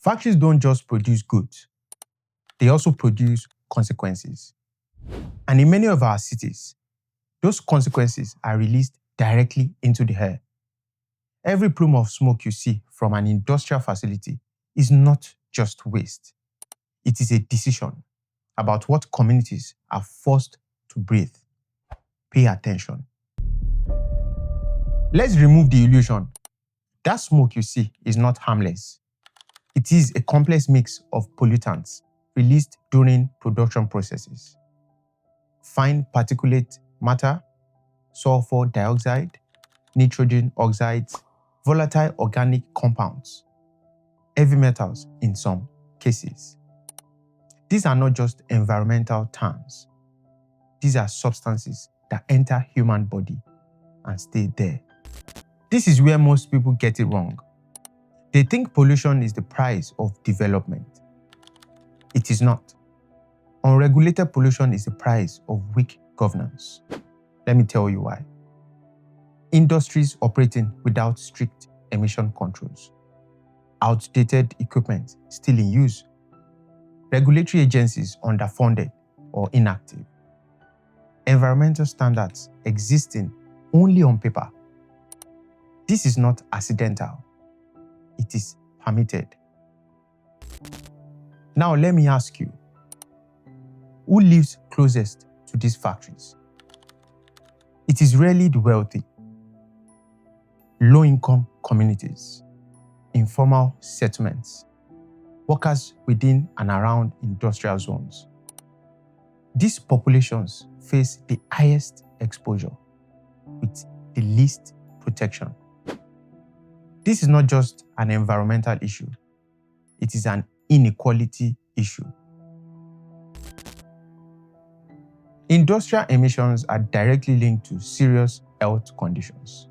Factories don't just produce goods, they also produce consequences. And in many of our cities, those consequences are released directly into the air. Every plume of smoke you see from an industrial facility is not just waste. It is a decision about what communities are forced to breathe. Pay attention. Let's remove the illusion. That smoke you see is not harmless. It is a complex mix of pollutants released during production processes. Fine particulate matter, sulfur dioxide, nitrogen oxides, volatile organic compounds, heavy metals in some cases. These are not just environmental terms. These are substances that enter human body and stay there. This is where most people get it wrong. They think pollution is the price of development. It is not. Unregulated pollution is the price of weak governance. Let me tell you why. Industries operating without strict emission controls, outdated equipment still in use, regulatory agencies underfunded or inactive, environmental standards existing only on paper. This is not accidental. It is permitted. Now let me ask you, who lives closest to these factories? It is rarely the wealthy. Low-income communities, informal settlements, workers within and around industrial zones. These populations face the highest exposure with the least protection. This is not just an environmental issue, it is an inequality issue. Industrial emissions are directly linked to serious health conditions.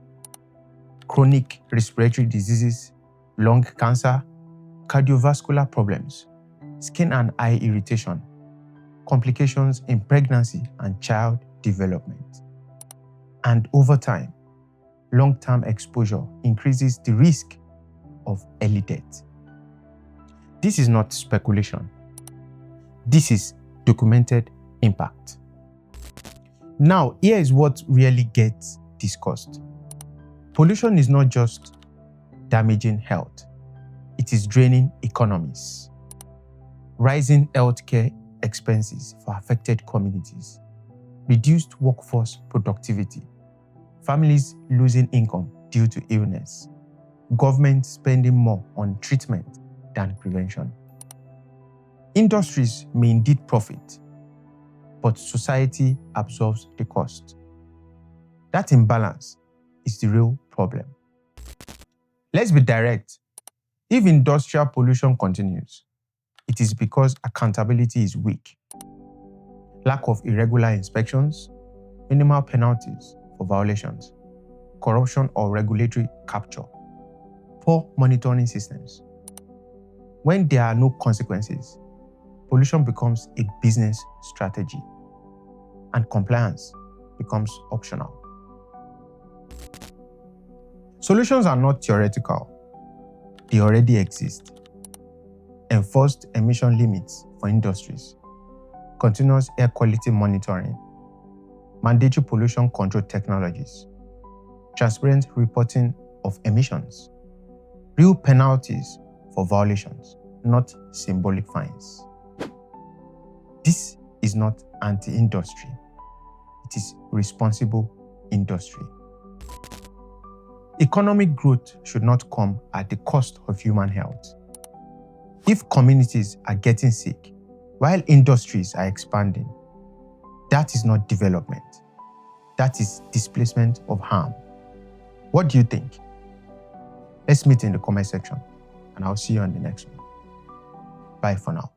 Chronic respiratory diseases, lung cancer, cardiovascular problems, skin and eye irritation, complications in pregnancy and child development. And over time, long-term exposure increases the risk of early death. This is not speculation. This is documented impact. Now, here is what really gets discussed. Pollution is not just damaging health, it is draining economies. Rising healthcare expenses for affected communities, reduced workforce productivity, families losing income due to illness, government spending more on treatment than prevention. Industries may indeed profit, but society absorbs the cost. That imbalance is the real problem. Let's be direct. If industrial pollution continues, it is because accountability is weak. Lack of irregular inspections, minimal penalties for violations, corruption or regulatory capture, poor monitoring systems. When there are no consequences, pollution becomes a business strategy and compliance becomes optional. Solutions are not theoretical. They already exist. Enforced emission limits for industries, continuous air quality monitoring, mandatory pollution control technologies, transparent reporting of emissions, real penalties for violations, not symbolic fines. This is not anti-industry. It is responsible industry. Economic growth should not come at the cost of human health. If communities are getting sick while industries are expanding, that is not development. That is displacement of harm. What do you think? Let's meet in the comment section, and I'll see you on the next one. Bye for now.